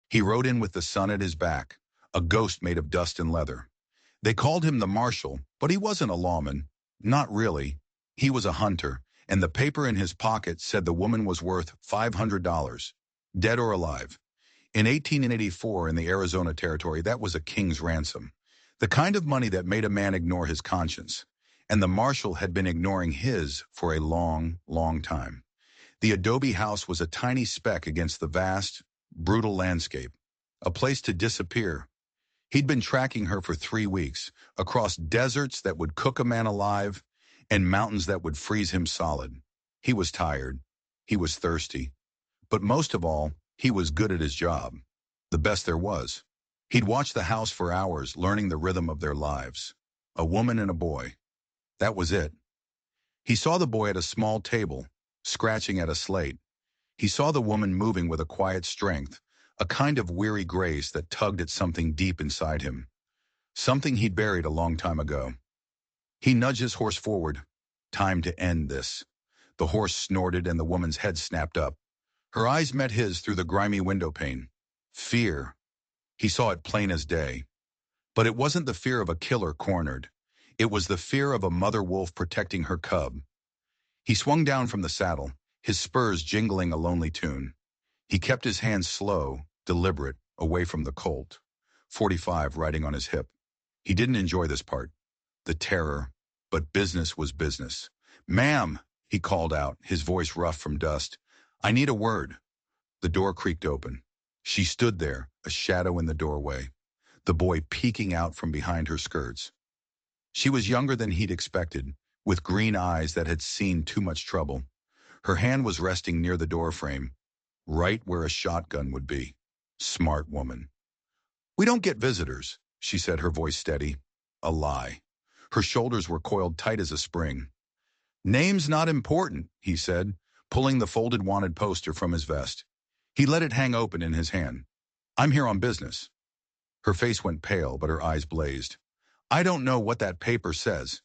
He rode in with the sun at his back, a ghost made of dust and leather. They called him the Marshal, but he wasn't a lawman. Not really. He was a hunter, and the paper in his pocket said the woman was worth $500, dead or alive. In 1884, in the Arizona Territory, that was a king's ransom. The kind of money that made a man ignore his conscience. And the Marshal had been ignoring his for a long, long time. The adobe house was a tiny speck against the vast, brutal landscape, a place to disappear. He'd been tracking her for 3 weeks, across deserts that would cook a man alive and mountains that would freeze him solid. He was tired. He was thirsty. But most of all, he was good at his job, the best there was. He'd watched the house for hours, learning the rhythm of their lives. A woman and a boy. That was it. He saw the boy at a small table, scratching at a slate. He saw the woman moving with a quiet strength, a kind of weary grace that tugged at something deep inside him, something he'd buried a long time ago. He nudged his horse forward. Time to end this. The horse snorted and the woman's head snapped up. Her eyes met his through the grimy window pane. Fear. He saw it plain as day. But it wasn't the fear of a killer cornered. It was the fear of a mother wolf protecting her cub. He swung down from the saddle, his spurs jingling a lonely tune. He kept his hands slow, deliberate, away from the colt, 45 riding on his hip. He didn't enjoy this part, the terror, but business was business. "Ma'am," he called out, his voice rough from dust. "I need a word." The door creaked open. She stood there, a shadow in the doorway, the boy peeking out from behind her skirts. She was younger than he'd expected, with green eyes that had seen too much trouble. Her hand was resting near the doorframe, right where a shotgun would be. Smart woman. "We don't get visitors," she said, her voice steady. A lie. Her shoulders were coiled tight as a spring. "Name's not important," he said, pulling the folded wanted poster from his vest. He let it hang open in his hand. "I'm here on business." Her face went pale, but her eyes blazed. "I don't know what that paper says.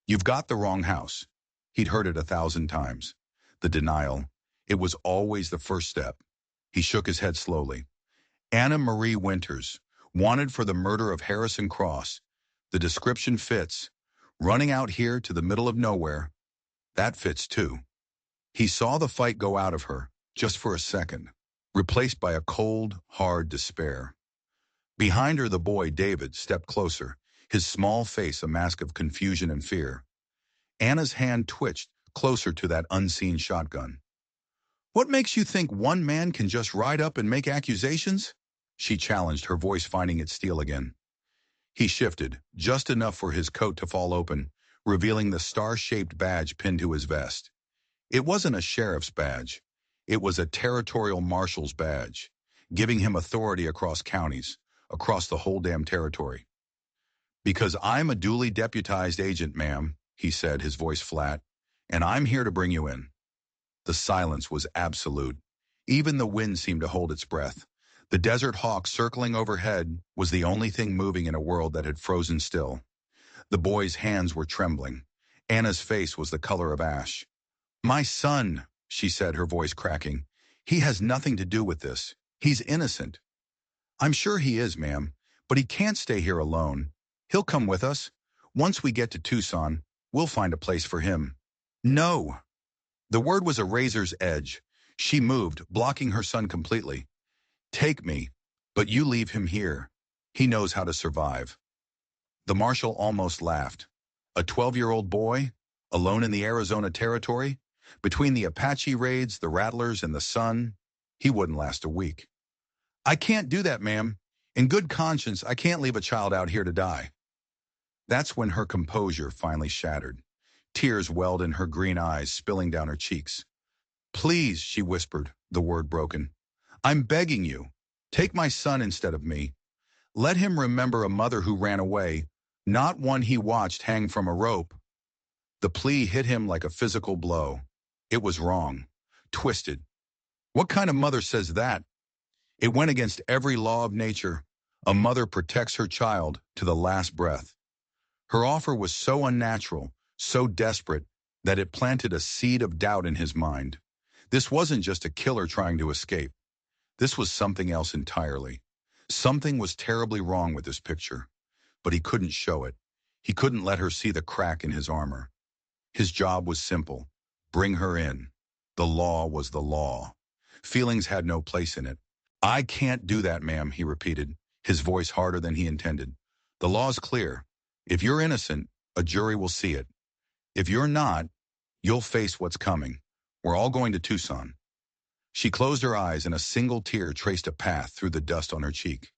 You've got the wrong house." He'd heard it 1,000 times. The denial. It was always the first step. He shook his head slowly. "Anna Marie Winters, wanted for the murder of Harrison Cross. The description fits. Running out here to the middle of nowhere. That fits too." He saw the fight go out of her, just for a second, replaced by a cold, hard despair. Behind her, the boy, David, stepped closer, his small face a mask of confusion and fear. Anna's hand twitched closer to that unseen shotgun. "What makes you think one man can just ride up and make accusations?" she challenged, her voice finding its steel again. He shifted, just enough for his coat to fall open, revealing the star-shaped badge pinned to his vest. It wasn't a sheriff's badge. It was a territorial marshal's badge, giving him authority across counties, across the whole damn territory. "Because I'm a duly deputized agent, ma'am," he said, his voice flat, "and I'm here to bring you in." The silence was absolute. Even the wind seemed to hold its breath. The desert hawk circling overhead was the only thing moving in a world that had frozen still. The boy's hands were trembling. Anna's face was the color of ash. "My son," she said, her voice cracking. "He has nothing to do with this. He's innocent." "I'm sure he is, ma'am, but he can't stay here alone. He'll come with us. Once we get to Tucson, we'll find a place for him." "No." The word was a razor's edge. She moved, blocking her son completely. "Take me, but you leave him here. He knows how to survive." The marshal almost laughed. A 12-year-old boy, alone in the Arizona Territory, between the Apache raids, the rattlers, and the sun, he wouldn't last a week. "I can't do that, ma'am. In good conscience, I can't leave a child out here to die." That's when her composure finally shattered. Tears welled in her green eyes, spilling down her cheeks. "Please," she whispered, the word broken. "I'm begging you. Take my son instead of me. Let him remember a mother who ran away, not one he watched hang from a rope." The plea hit him like a physical blow. It was wrong. Twisted. What kind of mother says that? It went against every law of nature. A mother protects her child to the last breath. Her offer was so unnatural, so desperate, that it planted a seed of doubt in his mind. This wasn't just a killer trying to escape. This was something else entirely. Something was terribly wrong with this picture, but he couldn't show it. He couldn't let her see the crack in his armor. His job was simple. Bring her in. The law was the law. Feelings had no place in it. I can't do that, ma'am, he repeated, his voice harder than he intended. The law's clear. If you're innocent, a jury will see it. If you're not, you'll face what's coming. We're all going to Tucson. She closed her eyes and a single tear traced a path through the dust on her cheek.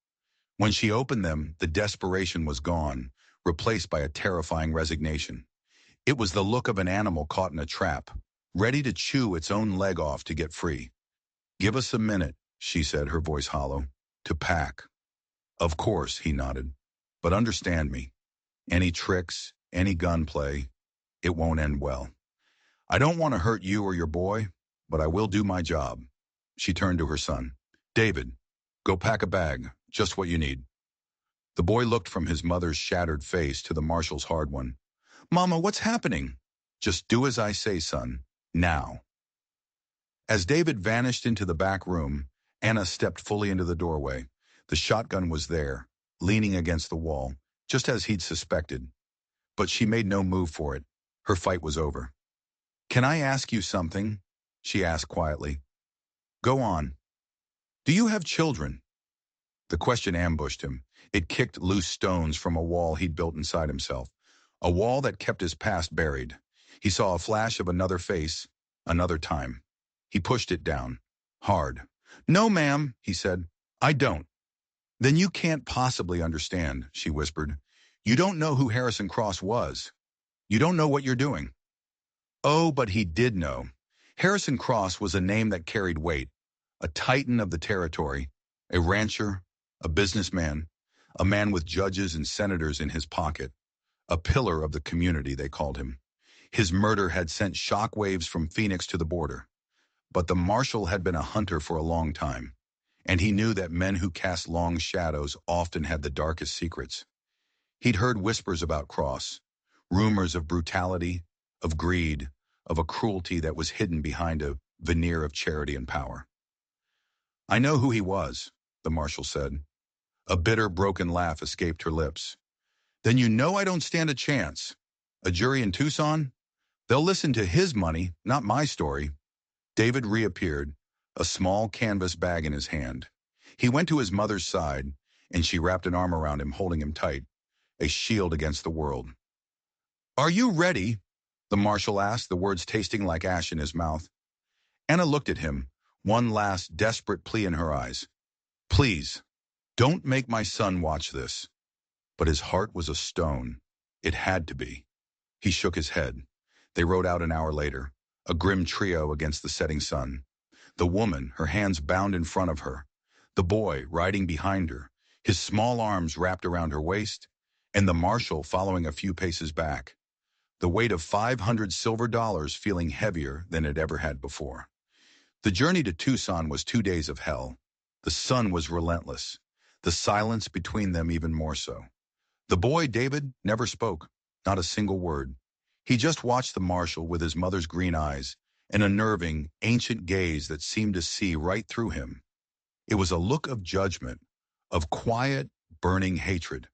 When she opened them, the desperation was gone, replaced by a terrifying resignation. It was the look of an animal caught in a trap, ready to chew its own leg off to get free. Give us a minute, she said, her voice hollow, to pack. Of course, he nodded. But understand me. Any tricks, any gunplay, it won't end well. I don't want to hurt you or your boy, but I will do my job. She turned to her son. David, go pack a bag, just what you need. The boy looked from his mother's shattered face to the marshal's hard one. Mama, what's happening? Just do as I say, son. Now. As David vanished into the back room, Anna stepped fully into the doorway. The shotgun was there, leaning against the wall, just as he'd suspected. But she made no move for it. Her fight was over. Can I ask you something? She asked quietly. Go on. Do you have children? The question ambushed him. It kicked loose stones from a wall he'd built inside himself, a wall that kept his past buried. He saw a flash of another face, another time. He pushed it down, hard. No, ma'am, he said. I don't. Then you can't possibly understand, she whispered. You don't know who Harrison Cross was. You don't know what you're doing. Oh, but he did know. Harrison Cross was a name that carried weight, a titan of the territory, a rancher, a businessman, a man with judges and senators in his pocket, a pillar of the community, they called him. His murder had sent shockwaves from Phoenix to the border. But the marshal had been a hunter for a long time, and he knew that men who cast long shadows often had the darkest secrets. He'd heard whispers about Cross, rumors of brutality, of greed, of a cruelty that was hidden behind a veneer of charity and power. I know who he was, the marshal said. A bitter, broken laugh escaped her lips. Then you know I don't stand a chance. A jury in Tucson? They'll listen to his money, not my story. David reappeared, a small canvas bag in his hand. He went to his mother's side, and she wrapped an arm around him, holding him tight, a shield against the world. Are you ready? The marshal asked, the words tasting like ash in his mouth. Anna looked at him, one last desperate plea in her eyes. Please, don't make my son watch this. But his heart was a stone. It had to be. He shook his head. They rode out an hour later, a grim trio against the setting sun. The woman, her hands bound in front of her. The boy, riding behind her, his small arms wrapped around her waist, and the marshal following a few paces back. The weight of $500 silver feeling heavier than it ever had before. The journey to Tucson was 2 days of hell. The sun was relentless. The silence between them even more so. The boy, David, never spoke, not a single word. He just watched the marshal with his mother's green eyes, an unnerving, ancient gaze that seemed to see right through him. It was a look of judgment, of quiet, burning hatred.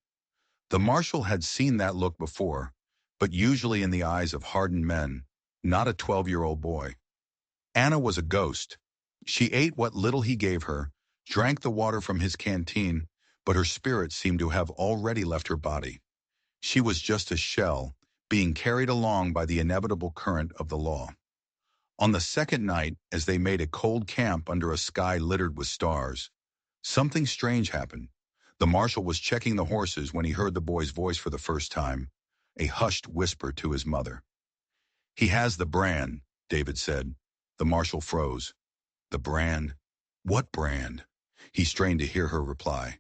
The marshal had seen that look before, but usually in the eyes of hardened men, not a 12-year-old boy. Anna was a ghost. She ate what little he gave her, drank the water from his canteen, but her spirit seemed to have already left her body. She was just a shell, being carried along by the inevitable current of the law. On the second night, as they made a cold camp under a sky littered with stars, something strange happened. The marshal was checking the horses when he heard the boy's voice for the first time, a hushed whisper to his mother. He has the brand, David said. The marshal froze. The brand? What brand? He strained to hear her reply.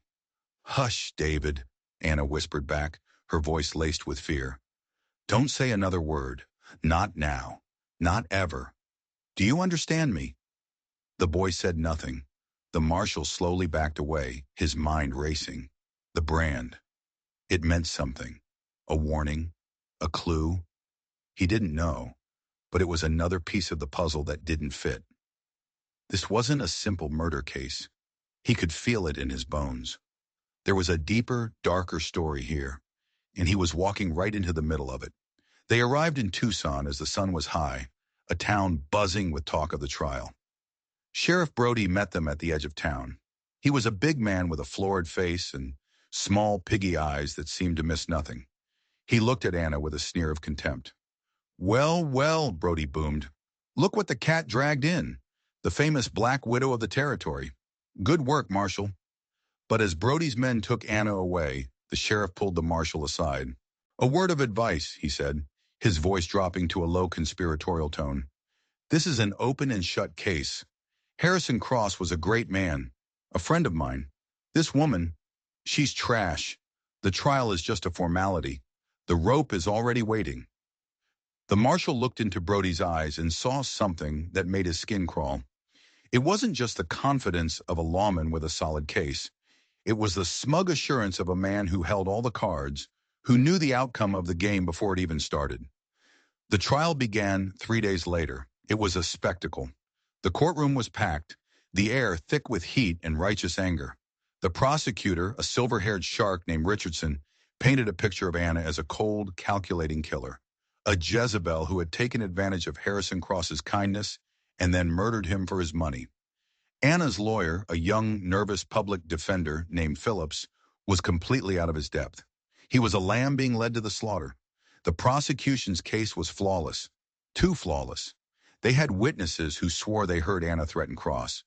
Hush, David, Anna whispered back, her voice laced with fear. Don't say another word. Not now. Not ever. Do you understand me? The boy said nothing. The marshal slowly backed away, his mind racing. The brand. It meant something. A warning. A clue. He didn't know, but it was another piece of the puzzle that didn't fit. This wasn't a simple murder case. He could feel it in his bones. There was a deeper, darker story here, and he was walking right into the middle of it. They arrived in Tucson as the sun was high, a town buzzing with talk of the trial. Sheriff Brody met them at the edge of town. He was a big man with a florid face and small, piggy eyes that seemed to miss nothing. He looked at Anna with a sneer of contempt. "Well, well," Brody boomed. "Look what the cat dragged in. The famous Black Widow of the territory. Good work, Marshal." But as Brody's men took Anna away, the sheriff pulled the marshal aside. "A word of advice," he said, his voice dropping to a low conspiratorial tone. "This is an open and shut case. Harrison Cross was a great man, a friend of mine. This woman, she's trash. The trial is just a formality. The rope is already waiting." The marshal looked into Brody's eyes and saw something that made his skin crawl. It wasn't just the confidence of a lawman with a solid case. It was the smug assurance of a man who held all the cards, who knew the outcome of the game before it even started. The trial began 3 days later. It was a spectacle. The courtroom was packed, the air thick with heat and righteous anger. The prosecutor, a silver-haired shark named Richardson, painted a picture of Anna as a cold, calculating killer, a Jezebel who had taken advantage of Harrison Cross's kindness and then murdered him for his money. Anna's lawyer, a young, nervous public defender named Phillips, was completely out of his depth. He was a lamb being led to the slaughter. The prosecution's case was flawless, too flawless. They had witnesses who swore they heard Anna threaten Cross.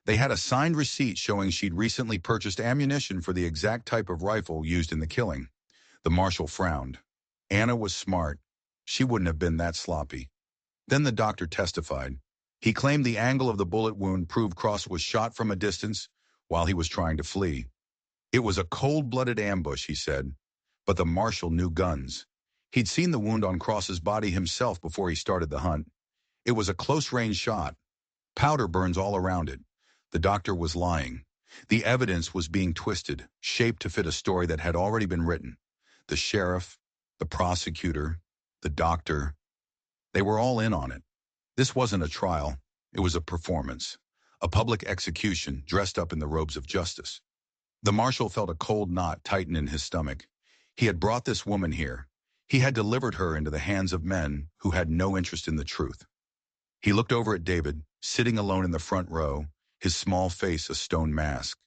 They had a signed receipt showing she'd recently purchased ammunition for the exact type of rifle used in the killing. The marshal frowned. Anna was smart. She wouldn't have been that sloppy. Then the doctor testified. He claimed the angle of the bullet wound proved Cross was shot from a distance while he was trying to flee. It was a cold-blooded ambush, he said, but the marshal knew guns. He'd seen the wound on Cross's body himself before he started the hunt. It was a close-range shot. Powder burns all around it. The doctor was lying. The evidence was being twisted, shaped to fit a story that had already been written. The sheriff, the prosecutor, the doctor, they were all in on it. This wasn't a trial. It was a performance, a public execution dressed up in the robes of justice. The marshal felt a cold knot tighten in his stomach. He had brought this woman here. He had delivered her into the hands of men who had no interest in the truth. He looked over at David, sitting alone in the front row, his small face a stone mask.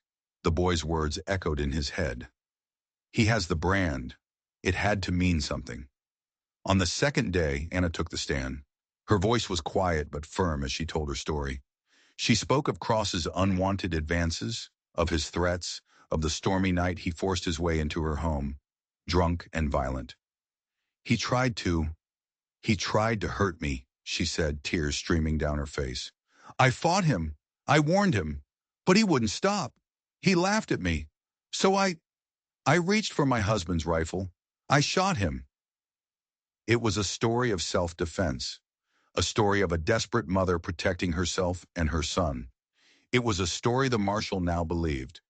The boy's words echoed in his head. He has the brand. It had to mean something. On the second day, Anna took the stand. Her voice was quiet but firm as she told her story. She spoke of Cross's unwanted advances, of his threats, of the stormy night he forced his way into her home, drunk and violent. He tried to hurt me," she said, tears streaming down her face. "I fought him. I warned him. But he wouldn't stop. He laughed at me. So I reached for my husband's rifle. I shot him." It was a story of self-defense, a story of a desperate mother protecting herself and her son. It was a story the marshal now believed.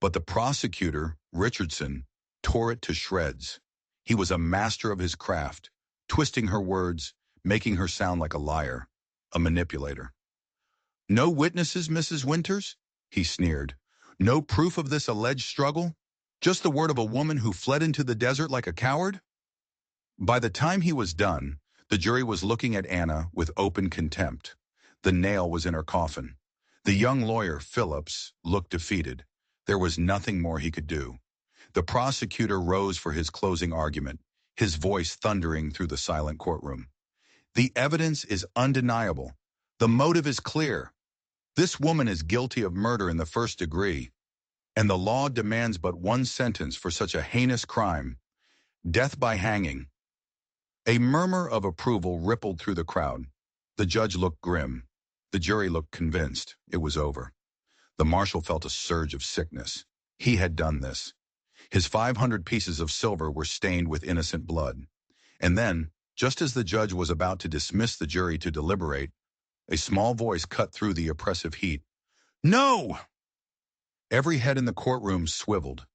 But the prosecutor, Richardson, tore it to shreds. He was a master of his craft, twisting her words, making her sound like a liar, a manipulator. "No witnesses, Mrs. Winters?" he sneered. "No proof of this alleged struggle? Just the word of a woman who fled into the desert like a coward?" By the time he was done, the jury was looking at Anna with open contempt. The nail was in her coffin. The young lawyer, Phillips, looked defeated. There was nothing more he could do. The prosecutor rose for his closing argument, his voice thundering through the silent courtroom. "The evidence is undeniable. The motive is clear. This woman is guilty of murder in the first degree, and the law demands but one sentence for such a heinous crime: death by hanging." A murmur of approval rippled through the crowd. The judge looked grim. The jury looked convinced. It was over. The marshal felt a surge of sickness. He had done this. His 500 pieces of silver were stained with innocent blood. And then, just as the judge was about to dismiss the jury to deliberate, a small voice cut through the oppressive heat. "No!" Every head in the courtroom swiveled.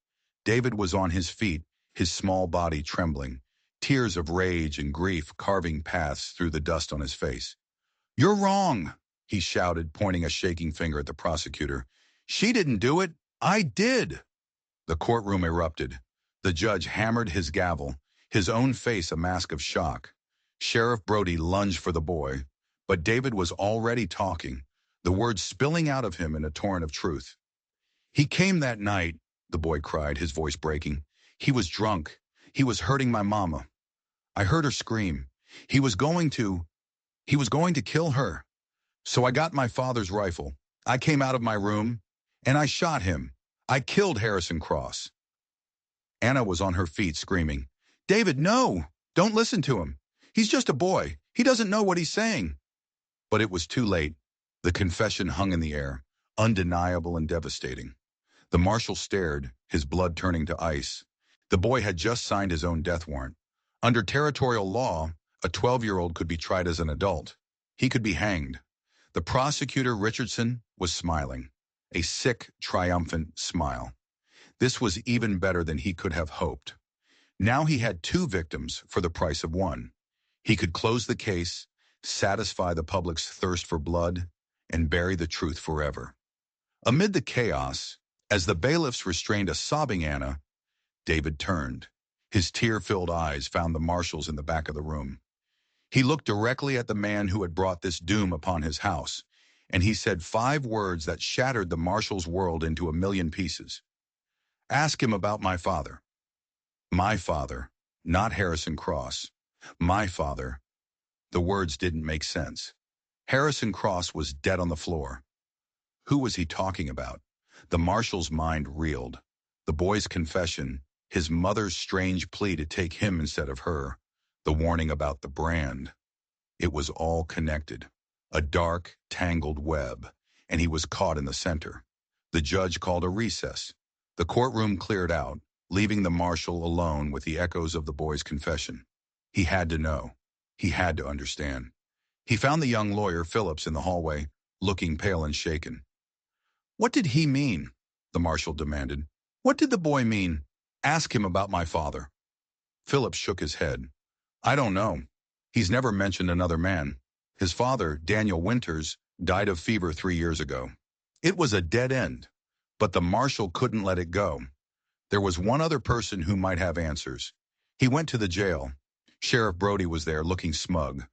David was on his feet, his small body trembling, tears of rage and grief carving paths through the dust on his face. "You're wrong," he shouted, pointing a shaking finger at the prosecutor. She didn't do it. I did. The courtroom erupted. The judge hammered his gavel, his own face a mask of shock. Sheriff Brody lunged for the boy, but David was already talking, the words spilling out of him in a torrent of truth. He came that night, the boy cried, his voice breaking. He was drunk. He was hurting my mama. I heard her scream. He was going to, he was going to kill her. So I got my father's rifle. I came out of my room, and I shot him. I killed Harrison Cross. Anna was on her feet, screaming, David, no! Don't listen to him. He's just a boy. He doesn't know what he's saying. But it was too late. The confession hung in the air, undeniable and devastating. The marshal stared, his blood turning to ice. The boy had just signed his own death warrant. Under territorial law, a 12-year-old could be tried as an adult. He could be hanged. The prosecutor, Richardson, was smiling, a sick, triumphant smile. This was even better than he could have hoped. Now he had two victims for the price of one. He could close the case, satisfy the public's thirst for blood, and bury the truth forever. Amid the chaos, as the bailiffs restrained a sobbing Anna, David turned. His tear-filled eyes found the marshals in the back of the room. He looked directly at the man who had brought this doom upon his house, and he said 5 words that shattered the marshal's world into a million pieces. Ask him about my father. My father, not Harrison Cross. My father. The words didn't make sense. Harrison Cross was dead on the floor. Who was he talking about? The marshal's mind reeled. The boy's confession, his mother's strange plea to take him instead of her, the warning about the brand. It was all connected. A dark, tangled web, and he was caught in the center. The judge called a recess. The courtroom cleared out, leaving the marshal alone with the echoes of the boy's confession. He had to know. He had to understand. He found the young lawyer, Phillips, in the hallway, looking pale and shaken. What did he mean? The marshal demanded. What did the boy mean? Ask him about my father. Phillips shook his head. I don't know. He's never mentioned another man. His father, Daniel Winters, died of fever 3 years ago. It was a dead end, but the marshal couldn't let it go. There was one other person who might have answers. He went to the jail. Sheriff Brody was there, looking smug.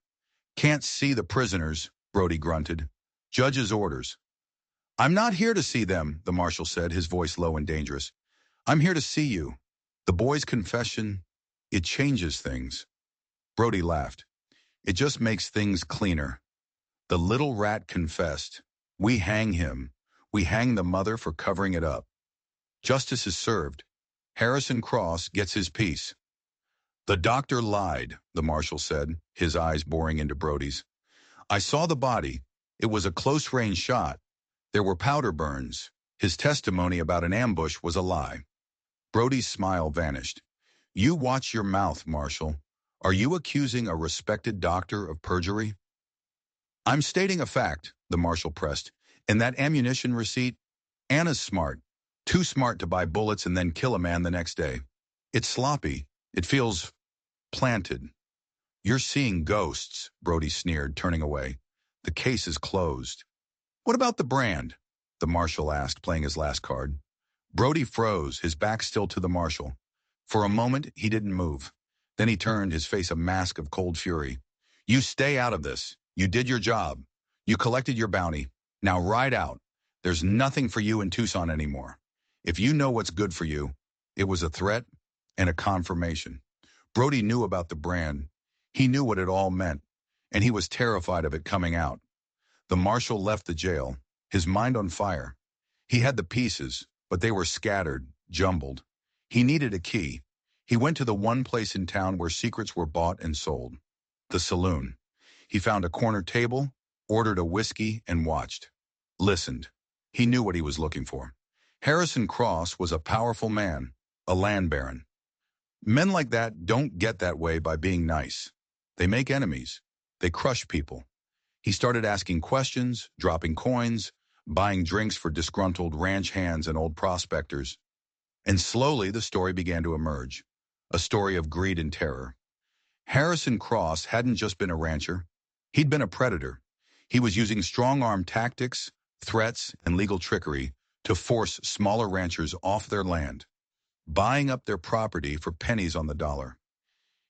Can't see the prisoners, Brody grunted. Judge's orders. I'm not here to see them, the marshal said, his voice low and dangerous. I'm here to see you. The boy's confession, it changes things. Brody laughed. It just makes things cleaner. The little rat confessed. We hang him. We hang the mother for covering it up. Justice is served. Harrison Cross gets his piece. The doctor lied, the marshal said, his eyes boring into Brody's. I saw the body. It was a close-range shot. There were powder burns. His testimony about an ambush was a lie. Brody's smile vanished. You watch your mouth, Marshal. Are you accusing a respected doctor of perjury? I'm stating a fact, the marshal pressed. And that ammunition receipt? Anna's smart. Too smart to buy bullets and then kill a man the next day. It's sloppy. It feels planted. You're seeing ghosts, Brody sneered, turning away. The case is closed. What about the brand? The marshal asked, playing his last card. Brody froze, his back still to the marshal. For a moment, he didn't move. Then he turned, his face a mask of cold fury. You stay out of this. You did your job. You collected your bounty. Now ride out. There's nothing for you in Tucson anymore. If you know what's good for you, it was a threat and a confirmation. Brody knew about the brand. He knew what it all meant, and he was terrified of it coming out. The marshal left the jail, his mind on fire. He had the pieces, but they were scattered, jumbled. He needed a key. He went to the one place in town where secrets were bought and sold, the saloon. He found a corner table, ordered a whiskey, and watched. Listened. He knew what he was looking for. Harrison Cross was a powerful man, a land baron. Men like that don't get that way by being nice. They make enemies. They crush people. He started asking questions, dropping coins, buying drinks for disgruntled ranch hands and old prospectors. And slowly the story began to emerge, a story of greed and terror. Harrison Cross hadn't just been a rancher. He'd been a predator. He was using strong-arm tactics, threats, and legal trickery to force smaller ranchers off their land, buying up their property for pennies on the dollar.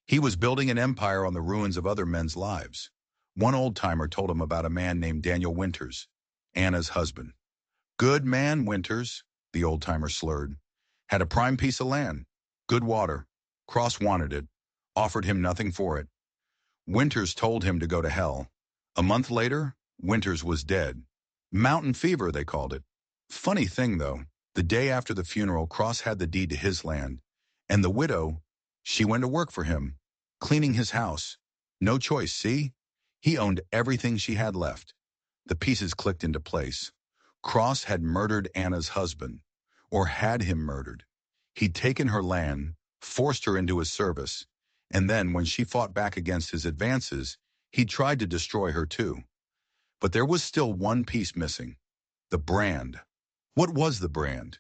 He was building an empire on the ruins of other men's lives. One old-timer told him about a man named Daniel Winters, Anna's husband. Good man, Winters, the old-timer slurred. Had a prime piece of land, good water. Cross wanted it, offered him nothing for it. Winters told him to go to hell. A month later, Winters was dead. Mountain fever, they called it. Funny thing, though, the day after the funeral, Cross had the deed to his land, and the widow, she went to work for him, cleaning his house. No choice, see? He owned everything she had left. The pieces clicked into place. Cross had murdered Anna's husband, or had him murdered. He'd taken her land, forced her into his service, and then when she fought back against his advances, he tried to destroy her too. But there was still one piece missing: the brand. What was the brand?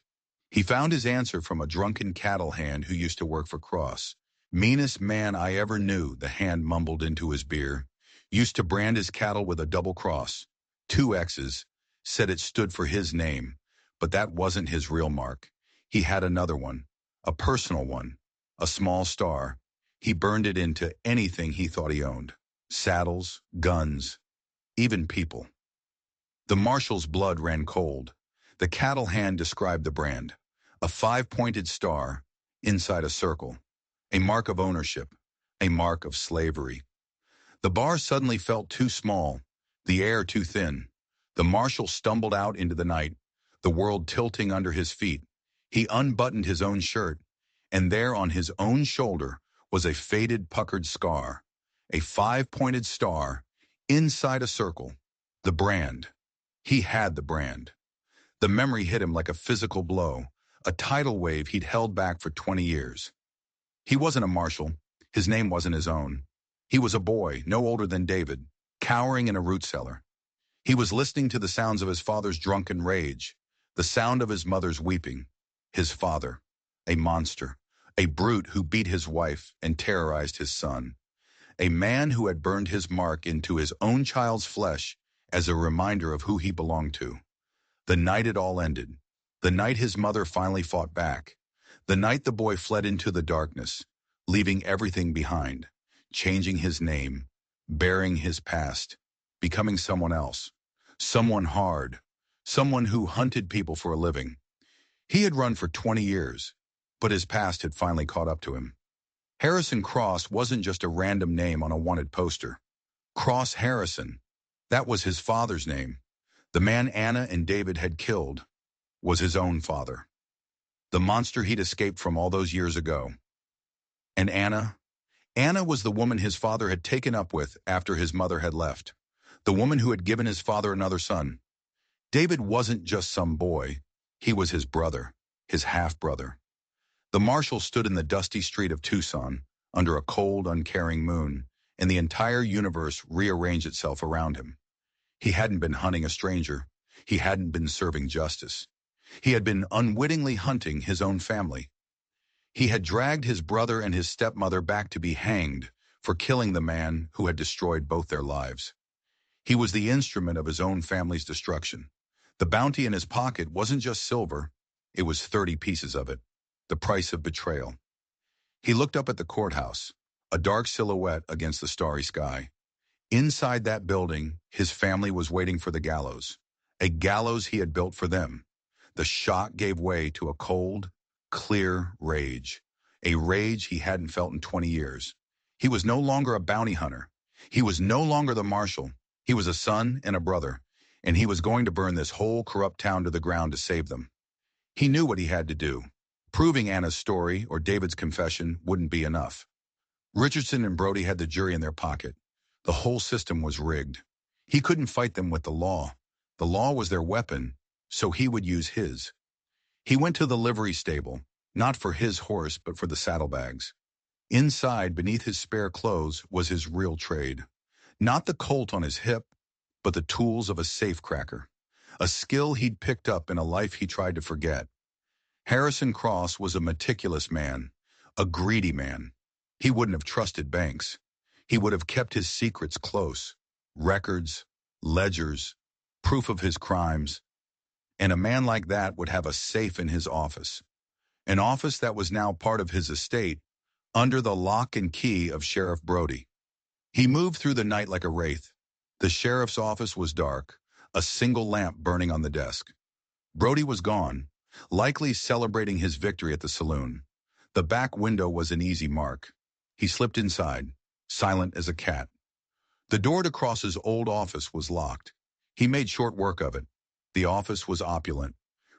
He found his answer from a drunken cattle hand who used to work for Cross. Meanest man I ever knew, the hand mumbled into his beer. Used to brand his cattle with a double cross, 2 X's, said it stood for his name, but that wasn't his real mark. He had another one, a personal one, a small star. He burned it into anything he thought he owned: saddles, guns, even people. The marshal's blood ran cold. The cattle hand described the brand: a 5-pointed star inside a circle, a mark of ownership, a mark of slavery. The bar suddenly felt too small, the air too thin. The marshal stumbled out into the night, the world tilting under his feet. He unbuttoned his own shirt, and there on his own shoulder was a faded, puckered scar, a 5-pointed star inside a circle. The brand. He had the brand. The memory hit him like a physical blow, a tidal wave he'd held back for 20 years. He wasn't a marshal. His name wasn't his own. He was a boy, no older than David, cowering in a root cellar. He was listening to the sounds of his father's drunken rage, the sound of his mother's weeping. His father, a monster, a brute who beat his wife and terrorized his son. A man who had burned his mark into his own child's flesh as a reminder of who he belonged to. The night it all ended. The night his mother finally fought back. The night the boy fled into the darkness, leaving everything behind, changing his name, bearing his past, becoming someone else, someone hard, someone who hunted people for a living. He had run for 20 years, but his past had finally caught up to him. Harrison Cross wasn't just a random name on a wanted poster. Cross Harrison, that was his father's name. The man Anna and David had killed was his own father. The monster he'd escaped from all those years ago. And Anna? Anna was the woman his father had taken up with after his mother had left. The woman who had given his father another son. David wasn't just some boy. He was his brother, his half-brother. The marshal stood in the dusty street of Tucson, under a cold, uncaring moon, and the entire universe rearranged itself around him. He hadn't been hunting a stranger. He hadn't been serving justice. He had been unwittingly hunting his own family. He had dragged his brother and his stepmother back to be hanged for killing the man who had destroyed both their lives. He was the instrument of his own family's destruction. The bounty in his pocket wasn't just silver. It was 30 pieces of it, the price of betrayal. He looked up at the courthouse, a dark silhouette against the starry sky. Inside that building, his family was waiting for the gallows, a gallows he had built for them. The shock gave way to a cold, clear rage, a rage he hadn't felt in 20 years. He was no longer a bounty hunter. He was no longer the marshal. He was a son and a brother, and he was going to burn this whole corrupt town to the ground to save them. He knew what he had to do. Proving Anna's story or David's confession wouldn't be enough. Richardson and Brody had the jury in their pocket. The whole system was rigged. He couldn't fight them with the law. The law was their weapon, so he would use his. He went to the livery stable, not for his horse but for the saddlebags. Inside, beneath his spare clothes, was his real trade. Not the colt on his hip, but the tools of a safecracker, a skill he'd picked up in a life he tried to forget. Harrison Cross was a meticulous man, a greedy man. He wouldn't have trusted banks. He would have kept his secrets close, records, ledgers, proof of his crimes. And a man like that would have a safe in his office, an office that was now part of his estate, under the lock and key of Sheriff Brody. He moved through the night like a wraith. The sheriff's office was dark, a single lamp burning on the desk. Brody was gone, likely celebrating his victory at the saloon. The back window was an easy mark. He slipped inside, silent as a cat. The door to Cross's old office was locked. He made short work of it. The office was opulent.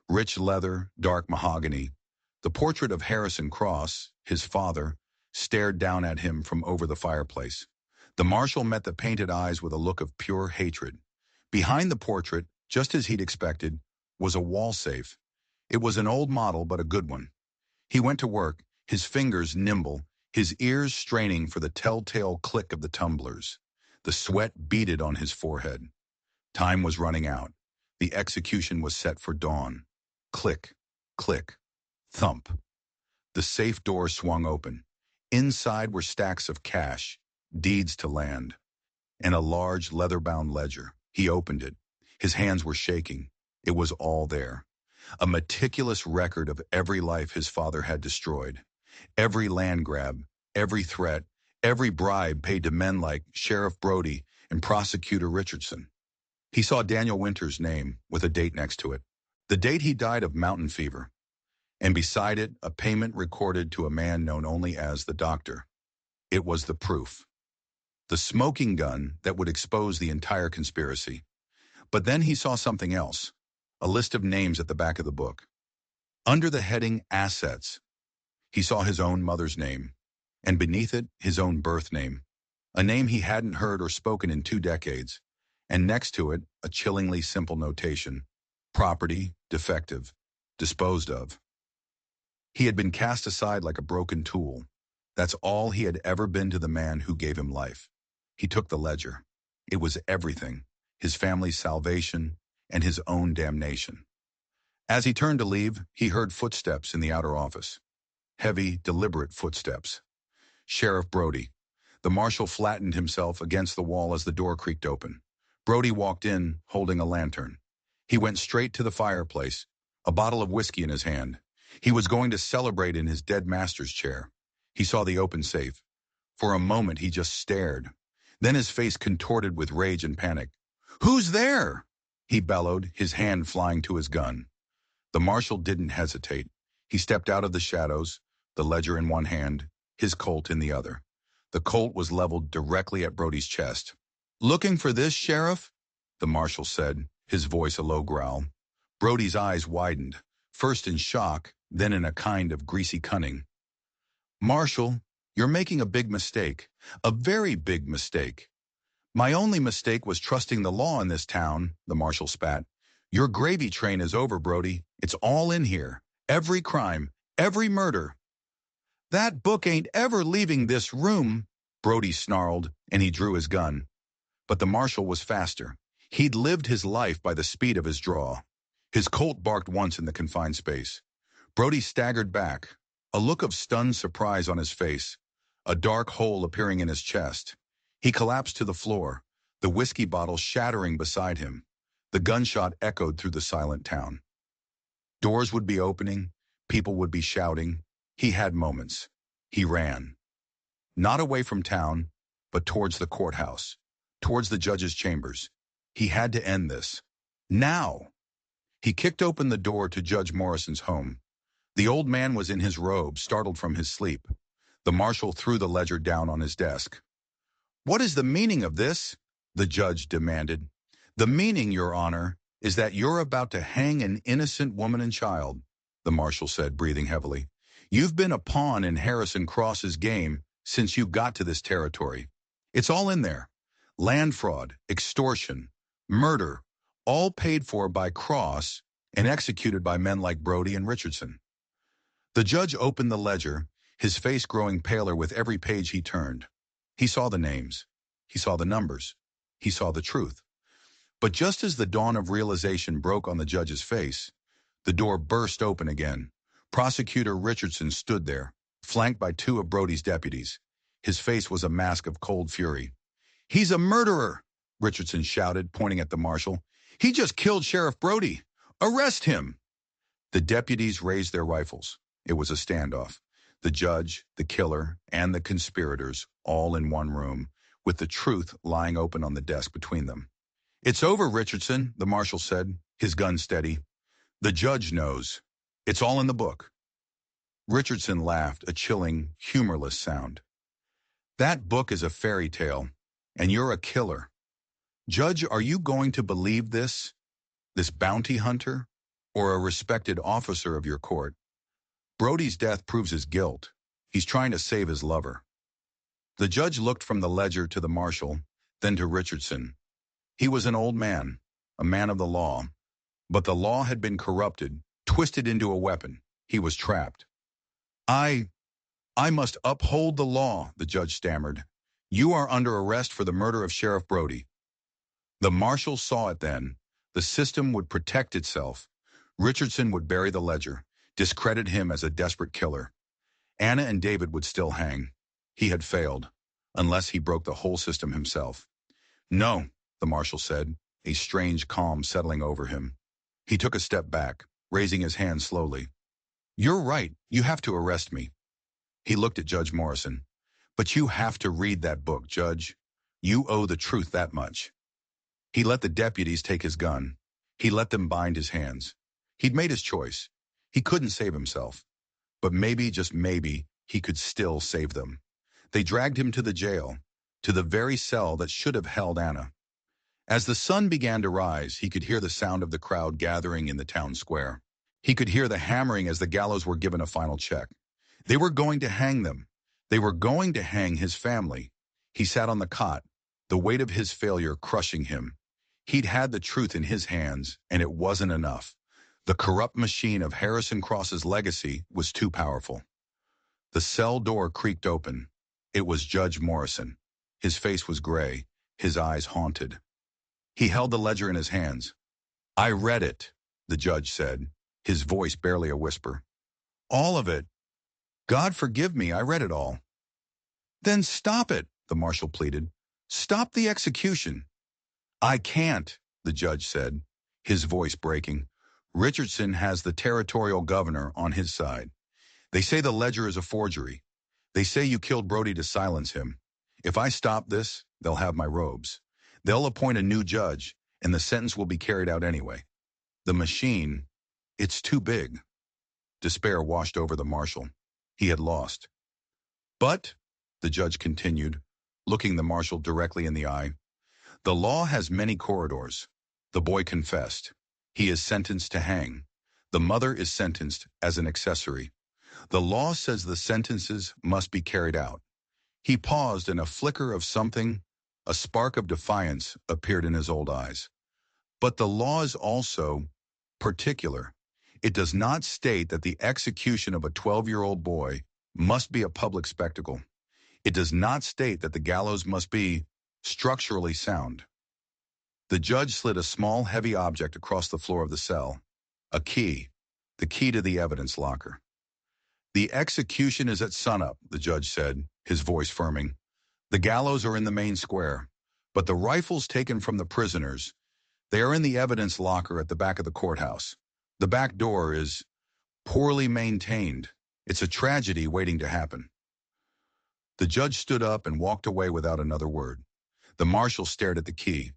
Rich leather, dark mahogany. The portrait of Harrison Cross, his father, stared down at him from over the fireplace. The marshal met the painted eyes with a look of pure hatred. Behind the portrait, just as he'd expected, was a wall safe. It was an old model, but a good one. He went to work, his fingers nimble, his ears straining for the telltale click of the tumblers. The sweat beaded on his forehead. Time was running out. The execution was set for dawn. Click, click, thump. The safe door swung open. Inside were stacks of cash, deeds to land, and a large leather-bound ledger. He opened it. His hands were shaking. It was all there. A meticulous record of every life his father had destroyed. Every land grab, every threat, every bribe paid to men like Sheriff Brody and Prosecutor Richardson. He saw Daniel Winter's name with a date next to it. The date he died of mountain fever. And beside it, a payment recorded to a man known only as the Doctor. It was the proof. The smoking gun that would expose the entire conspiracy. But then he saw something else. A list of names at the back of the book. Under the heading Assets, he saw his own mother's name, and beneath it, his own birth name, a name he hadn't heard or spoken in 2 decades, and next to it, a chillingly simple notation: property, defective, disposed of. He had been cast aside like a broken tool. That's all he had ever been to the man who gave him life. He took the ledger. It was everything, his family's salvation and his own damnation. As he turned to leave, he heard footsteps in the outer office. Heavy, deliberate footsteps. Sheriff Brody. The marshal flattened himself against the wall as the door creaked open. Brody walked in, holding a lantern. He went straight to the fireplace, a bottle of whiskey in his hand. He was going to celebrate in his dead master's chair. He saw the open safe. For a moment, he just stared. Then his face contorted with rage and panic. "Who's there?" he bellowed, his hand flying to his gun. The marshal didn't hesitate. He stepped out of the shadows, the ledger in one hand, his Colt in the other. The Colt was leveled directly at Brody's chest. "Looking for this, Sheriff?" the marshal said, his voice a low growl. Brody's eyes widened, first in shock, then in a kind of greasy cunning. "Marshal, you're making a big mistake, a very big mistake." "My only mistake was trusting the law in this town," the marshal spat. "Your gravy train is over, Brody. It's all in here. Every crime, every murder." "That book ain't ever leaving this room," Brody snarled, and he drew his gun. But the marshal was faster. He'd lived his life by the speed of his draw. His Colt barked once in the confined space. Brody staggered back, a look of stunned surprise on his face, a dark hole appearing in his chest. He collapsed to the floor, the whiskey bottle shattering beside him. The gunshot echoed through the silent town. Doors would be opening, people would be shouting. He had moments. He ran. Not away from town, but towards the courthouse, towards the judge's chambers. He had to end this. Now! He kicked open the door to Judge Morrison's home. The old man was in his robe, startled from his sleep. The marshal threw the ledger down on his desk. "What is the meaning of this?" the judge demanded. "The meaning, Your Honor, is that you're about to hang an innocent woman and child," the marshal said, breathing heavily. "You've been a pawn in Harrison Cross's game since you got to this territory. It's all in there. Land fraud, extortion, murder, all paid for by Cross and executed by men like Brody and Richardson." The judge opened the ledger, his face growing paler with every page he turned. He saw the names. He saw the numbers. He saw the truth. But just as the dawn of realization broke on the judge's face, the door burst open again. Prosecutor Richardson stood there, flanked by 2 of Brody's deputies. His face was a mask of cold fury. "He's a murderer!" Richardson shouted, pointing at the marshal. "He just killed Sheriff Brody. Arrest him! The deputies raised their rifles. It was a standoff. The judge, the killer, and the conspirators, all in one room, with the truth lying open on the desk between them. It's over, Richardson, the marshal said, his gun steady. The judge knows. It's all in the book. Richardson laughed, a chilling, humorless sound. That book is a fairy tale, and you're a killer. Judge, are you going to believe this? This bounty hunter? Or a respected officer of your court? Brody's death proves his guilt. He's trying to save his lover. The judge looked from the ledger to the marshal, then to Richardson. He was an old man, a man of the law. But the law had been corrupted, twisted into a weapon. He was trapped. I must uphold the law, the judge stammered. You are under arrest for the murder of Sheriff Brody. The marshal saw it then. The system would protect itself. Richardson would bury the ledger, discredit him as a desperate killer. Anna and David would still hang. He had failed, unless he broke the whole system himself. No, the marshal said, a strange calm settling over him. He took a step back, raising his hand slowly. You're right, you have to arrest me. He looked at Judge Morrison. But you have to read that book, Judge. You owe the truth that much. He let the deputies take his gun. He let them bind his hands. He'd made his choice. He couldn't save himself. But maybe, just maybe, he could still save them. They dragged him to the jail, to the very cell that should have held Anna. As the sun began to rise, he could hear the sound of the crowd gathering in the town square. He could hear the hammering as the gallows were given a final check. They were going to hang them. They were going to hang his family. He sat on the cot, the weight of his failure crushing him. He'd had the truth in his hands, and it wasn't enough. The corrupt machine of Harrison Cross's legacy was too powerful. The cell door creaked open. It was Judge Morrison. His face was gray, his eyes haunted. He held the ledger in his hands. I read it, the judge said, his voice barely a whisper. All of it. God forgive me, I read it all. Then stop it, the marshal pleaded. Stop the execution. I can't, the judge said, his voice breaking. Richardson has the territorial governor on his side. They say the ledger is a forgery. They say you killed Brody to silence him. If I stop this, they'll have my robes. They'll appoint a new judge, and the sentence will be carried out anyway. The machine, it's too big. Despair washed over the marshal. He had lost. But, the judge continued, looking the marshal directly in the eye, the law has many corridors. The boy confessed. He is sentenced to hang. The mother is sentenced as an accessory. The law says the sentences must be carried out. He paused, and a flicker of something, a spark of defiance, appeared in his old eyes. But the law is also particular. It does not state that the execution of a 12-year-old boy must be a public spectacle. It does not state that the gallows must be structurally sound. The judge slid a small, heavy object across the floor of the cell. A key. The key to the evidence locker. The execution is at sunup, the judge said, his voice firming. The gallows are in the main square, but the rifles taken from the prisoners, they are in the evidence locker at the back of the courthouse. The back door is poorly maintained. It's a tragedy waiting to happen. The judge stood up and walked away without another word. The marshal stared at the key.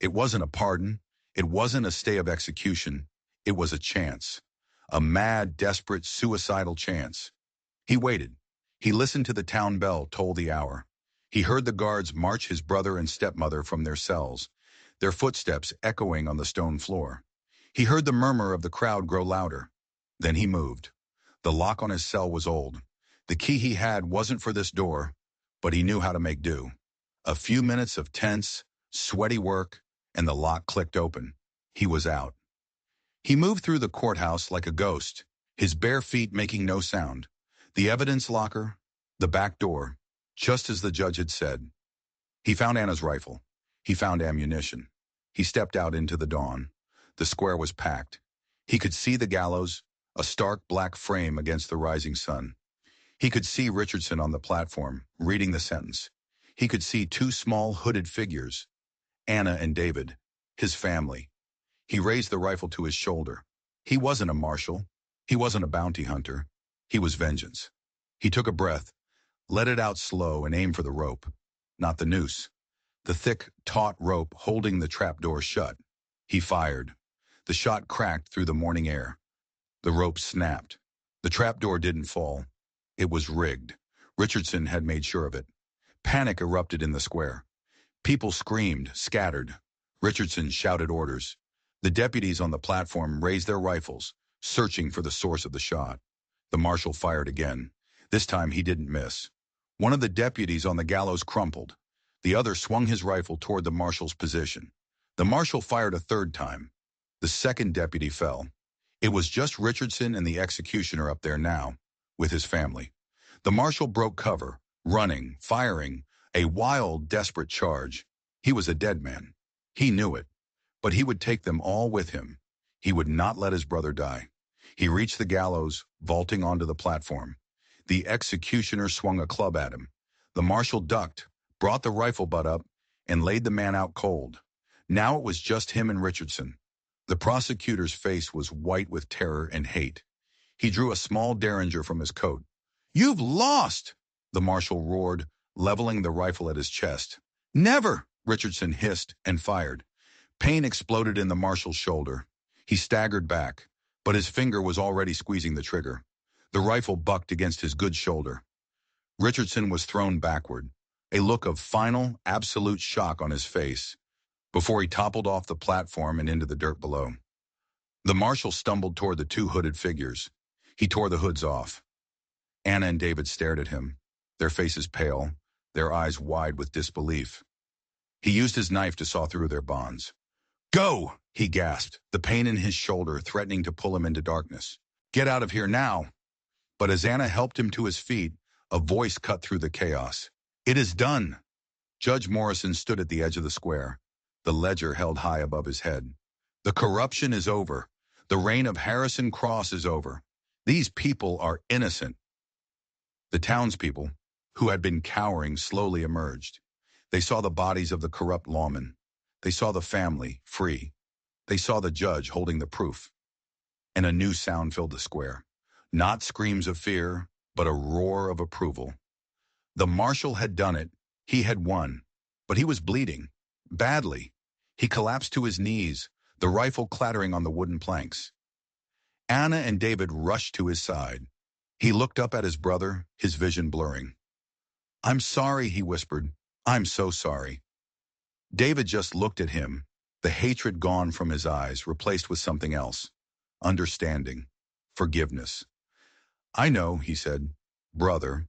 It wasn't a pardon. It wasn't a stay of execution. It was a chance. A mad, desperate, suicidal chance. He waited. He listened to the town bell toll the hour. He heard the guards march his brother and stepmother from their cells, their footsteps echoing on the stone floor. He heard the murmur of the crowd grow louder. Then he moved. The lock on his cell was old. The key he had wasn't for this door, but he knew how to make do. A few minutes of tense, sweaty work, and the lock clicked open. He was out. He moved through the courthouse like a ghost, his bare feet making no sound. The evidence locker, the back door, just as the judge had said. He found Anna's rifle. He found ammunition. He stepped out into the dawn. The square was packed. He could see the gallows, a stark black frame against the rising sun. He could see Richardson on the platform, reading the sentence. He could see two small hooded figures, Anna and David, his family. He raised the rifle to his shoulder. He wasn't a marshal. He wasn't a bounty hunter. He was vengeance. He took a breath, let it out slow, and aimed for the rope, not the noose. The thick, taut rope holding the trapdoor shut. He fired. The shot cracked through the morning air. The rope snapped. The trapdoor didn't fall. It was rigged. Richardson had made sure of it. Panic erupted in the square. People screamed, scattered. Richardson shouted orders. The deputies on the platform raised their rifles, searching for the source of the shot. The marshal fired again. This time he didn't miss. One of the deputies on the gallows crumpled. The other swung his rifle toward the marshal's position. The marshal fired a third time. The second deputy fell. It was just Richardson and the executioner up there now, with his family. The marshal broke cover, running, firing, a wild, desperate charge. He was a dead man. He knew it. But he would take them all with him. He would not let his brother die. He reached the gallows, vaulting onto the platform. The executioner swung a club at him. The marshal ducked, brought the rifle butt up, and laid the man out cold. Now it was just him and Richardson. The prosecutor's face was white with terror and hate. He drew a small derringer from his coat. "You've lost!" the marshal roared, leveling the rifle at his chest. "Never!" Richardson hissed and fired. Pain exploded in the marshal's shoulder. He staggered back, but his finger was already squeezing the trigger. The rifle bucked against his good shoulder. Richardson was thrown backward, a look of final, absolute shock on his face, before he toppled off the platform and into the dirt below. The marshal stumbled toward the two hooded figures. He tore the hoods off. Anna and David stared at him, their faces pale, their eyes wide with disbelief. He used his knife to saw through their bonds. "Go!" he gasped, the pain in his shoulder threatening to pull him into darkness. "Get out of here now!" But as Anna helped him to his feet, a voice cut through the chaos. "It is done!" Judge Morrison stood at the edge of the square, the ledger held high above his head. "The corruption is over. The reign of Harrison Cross is over. These people are innocent." The townspeople, who had been cowering, slowly emerged. They saw the bodies of the corrupt lawmen. They saw the family, free. They saw the judge holding the proof. And a new sound filled the square. Not screams of fear, but a roar of approval. The marshal had done it. He had won. But he was bleeding. Badly. He collapsed to his knees, the rifle clattering on the wooden planks. Anna and David rushed to his side. He looked up at his brother, his vision blurring. "I'm sorry," he whispered. "I'm so sorry." David just looked at him, the hatred gone from his eyes, replaced with something else. Understanding. Forgiveness. "I know," he said. "Brother."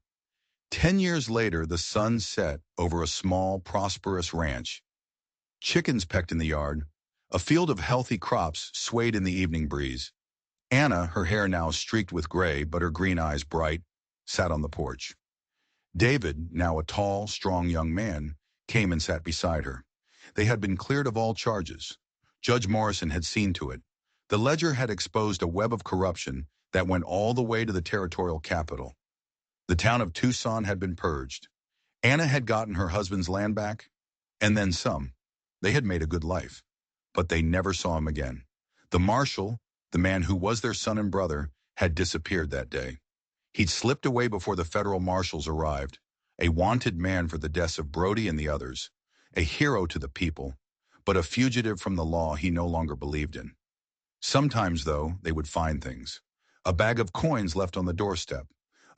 10 years later, the sun set over a small, prosperous ranch. Chickens pecked in the yard. A field of healthy crops swayed in the evening breeze. Anna, her hair now streaked with gray but her green eyes bright, sat on the porch. David, now a tall, strong young man, came and sat beside her. They had been cleared of all charges. Judge Morrison had seen to it. The ledger had exposed a web of corruption that went all the way to the territorial capital. The town of Tucson had been purged. Anna had gotten her husband's land back, and then some. They had made a good life, but they never saw him again. The marshal, the man who was their son and brother, had disappeared that day. He'd slipped away before the federal marshals arrived, a wanted man for the deaths of Brody and the others, a hero to the people, but a fugitive from the law he no longer believed in. Sometimes, though, they would find things. A bag of coins left on the doorstep,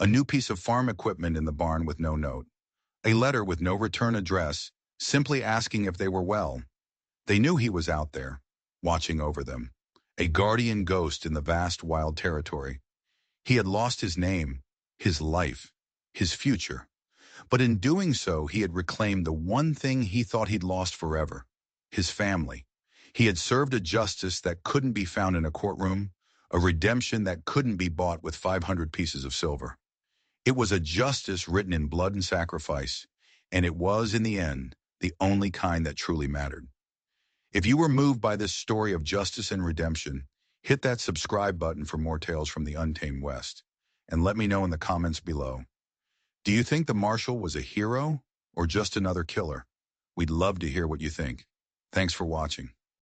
a new piece of farm equipment in the barn with no note, a letter with no return address, simply asking if they were well. They knew he was out there, watching over them, a guardian ghost in the vast wild territory. He had lost his name, his life, his future. But in doing so, he had reclaimed the one thing he thought he'd lost forever, his family. He had served a justice that couldn't be found in a courtroom, a redemption that couldn't be bought with 500 pieces of silver. It was a justice written in blood and sacrifice, and it was, in the end, the only kind that truly mattered. If you were moved by this story of justice and redemption, hit that subscribe button for more tales from the Untamed West, and let me know in the comments below. Do you think the marshal was a hero or just another killer? We'd love to hear what you think. Thanks for watching.